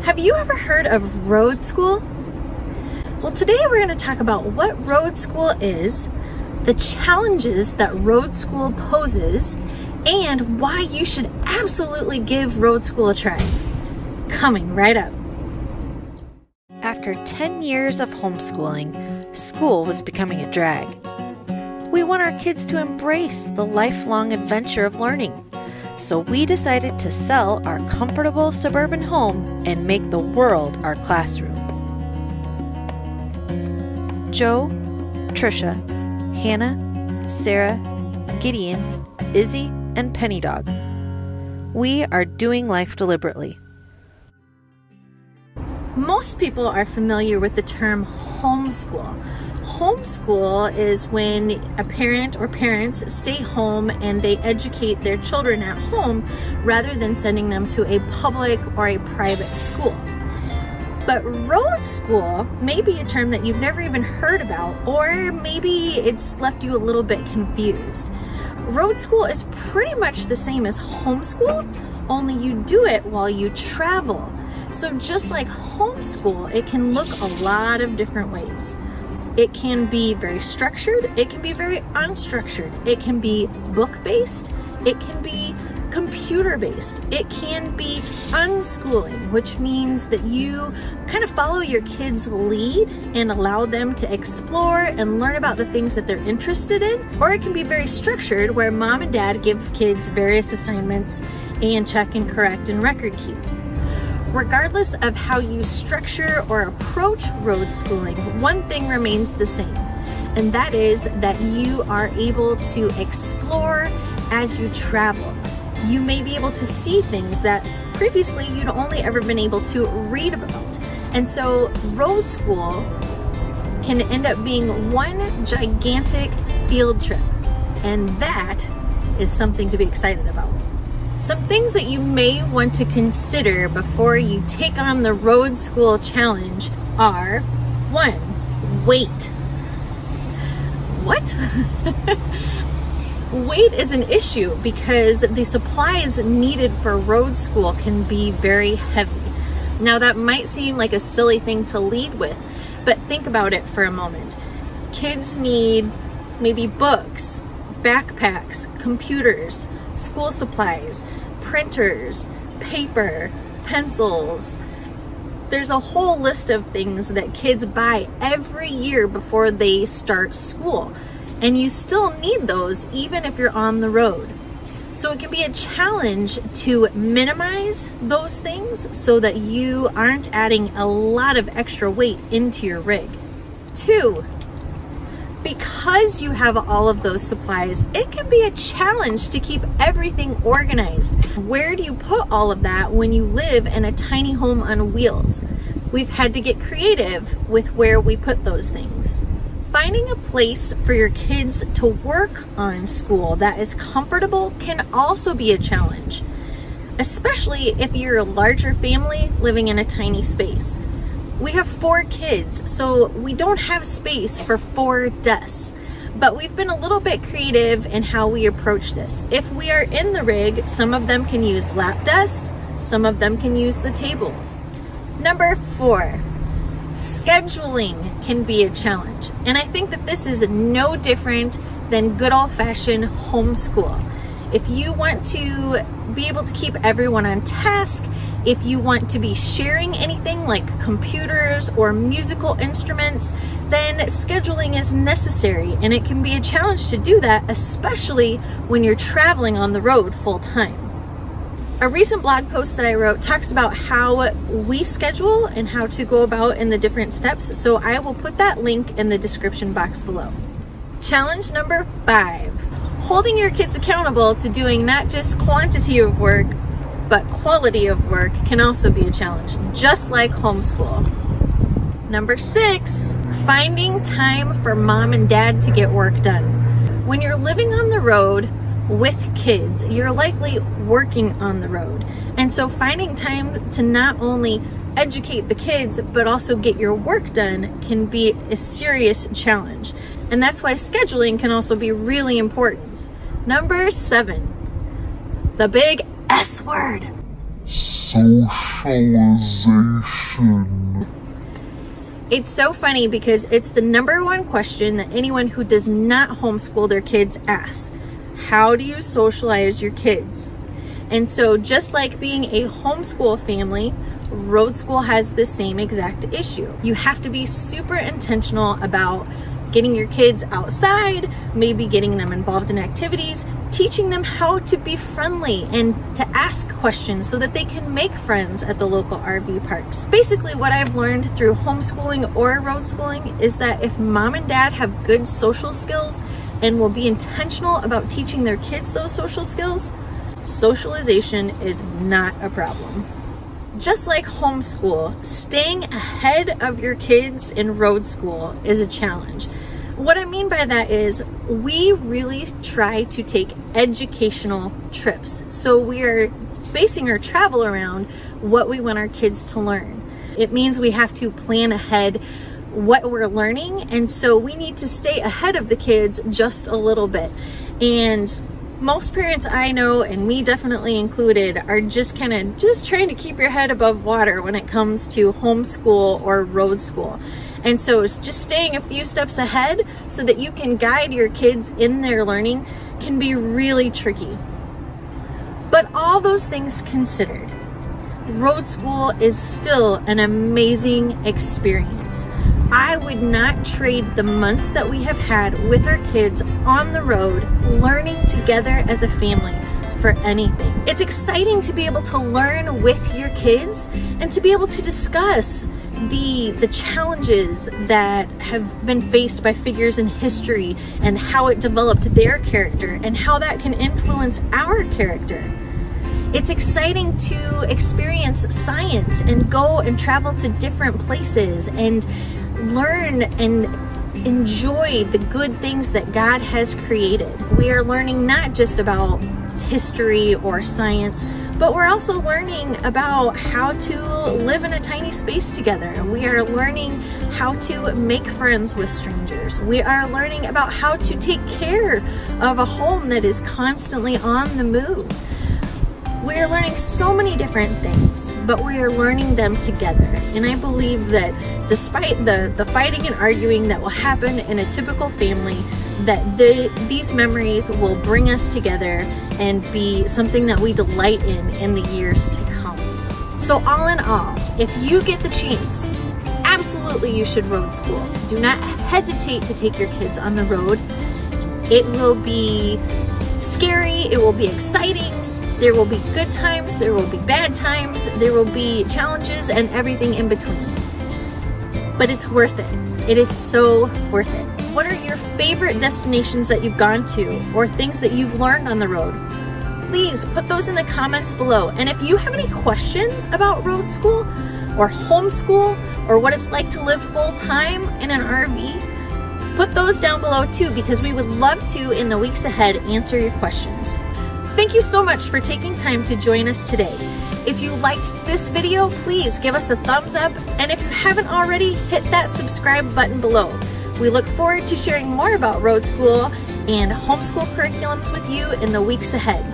Have you ever heard of Roadschool? Well, today we're going to talk about what Roadschool is, the challenges that Roadschool poses, and why you should absolutely give Roadschool a try. Coming right up. After 10 years of homeschooling, school was becoming a drag. We want our kids to embrace the lifelong adventure of learning. So we decided to sell our comfortable suburban home and make the world our classroom. Joe, Trisha, Hannah, Sarah, Gideon, Izzy, and Penny Dog. We are doing life deliberately. Most people are familiar with the term homeschool. Homeschool is when a parent or parents stay home and they educate their children at home rather than sending them to a public or a private school. But road school may be a term that you've never even heard about, or maybe it's left you a little bit confused. Road school is pretty much the same as homeschool, only you do it while you travel. So just like homeschool, it can look a lot of different ways. It can be very structured, it can be very unstructured, it can be book-based, it can be computer-based, it can be unschooling, which means that you kind of follow your kids' lead and allow them to explore and learn about the things that they're interested in. Or it can be very structured, where mom and dad give kids various assignments and check and correct and record keep. Regardless of how you structure or approach road schooling, one thing remains the same, and that is that you are able to explore as you travel. You may be able to see things that previously you'd only ever been able to read about. And so road school can end up being one gigantic field trip, and that is something to be excited about. Some things that you may want to consider before you take on the road school challenge are: 1, weight. What? Weight is an issue because the supplies needed for road school can be very heavy. Now that might seem like a silly thing to lead with, but think about it for a moment. Kids need maybe books, backpacks, computers, school supplies, printers, paper, pencils. There's a whole list of things that kids buy every year before they start school, and you still need those even if you're on the road. So it can be a challenge to minimize those things so that you aren't adding a lot of extra weight into your rig. 2, because you have all of those supplies, it can be a challenge to keep everything organized. Where do you put all of that when you live in a tiny home on wheels? We've had to get creative with where we put those things. Finding a place for your kids to work on school that is comfortable can also be a challenge, especially if you're a larger family living in a tiny space. We have 4 kids, so we don't have space for 4 desks, but we've been a little bit creative in how we approach this. If we are in the rig, some of them can use lap desks, some of them can use the tables. Number 4, scheduling can be a challenge, and I think that this is no different than good old-fashioned homeschool. If you want to be able to keep everyone on task, if you want to be sharing anything like computers or musical instruments, then scheduling is necessary, and it can be a challenge to do that, especially when you're traveling on the road full time. A recent blog post that I wrote talks about how we schedule and how to go about in the different steps, so I will put that link in the description box below. Challenge number 5. Holding your kids accountable to doing not just quantity of work, but quality of work can also be a challenge, just like homeschool. Number 6, finding time for mom and dad to get work done. When you're living on the road with kids, you're likely working on the road. And so finding time to not only educate the kids, but also get your work done can be a serious challenge. And that's why scheduling can also be really important. Number 7, the big S word, socialization. It's so funny because it's the #1 question that anyone who does not homeschool their kids asks. How do you socialize your kids? And so just like being a homeschool family, road school has the same exact issue. You have to be super intentional about getting your kids outside, maybe getting them involved in activities, teaching them how to be friendly and to ask questions so that they can make friends at the local RV parks. Basically, what I've learned through homeschooling or road schooling is that if mom and dad have good social skills and will be intentional about teaching their kids those social skills, socialization is not a problem. Just like homeschool, staying ahead of your kids in road school is a challenge. What I mean by that is we really try to take educational trips. So we are basing our travel around what we want our kids to learn. It means we have to plan ahead what we're learning, and so we need to stay ahead of the kids just a little bit. And most parents I know, and me definitely included, are just trying to keep your head above water when it comes to homeschool or road school. And so it's just staying a few steps ahead so that you can guide your kids in their learning can be really tricky. But all those things considered, road school is still an amazing experience. I would not trade the months that we have had with our kids on the road, learning together as a family, for anything. It's exciting to be able to learn with your kids and to be able to discuss the challenges that have been faced by figures in history and how it developed their character and how that can influence our character. It's exciting to experience science and go and travel to different places and learn and enjoy the good things that God has created. We are learning not just about history or science, but we're also learning about how to live in a tiny space together. We are learning how to make friends with strangers. We are learning about how to take care of a home that is constantly on the move. We are learning so many different things, but we are learning them together. And I believe that despite the fighting and arguing that will happen in a typical family, that these memories will bring us together and be something that we delight in the years to come. So all in all, if you get the chance, absolutely you should road school. Do not hesitate to take your kids on the road. It will be scary, it will be exciting. There will be good times, there will be bad times, there will be challenges and everything in between. But it's worth it. It is so worth it. What are your favorite destinations that you've gone to or things that you've learned on the road? Please put those in the comments below. And if you have any questions about road school or homeschool or what it's like to live full time in an RV, put those down below too, because we would love to, in the weeks ahead, answer your questions. Thank you so much for taking time to join us today. If you liked this video, please give us a thumbs up. And if you haven't already, hit that subscribe button below. We look forward to sharing more about road school and homeschool curriculums with you in the weeks ahead.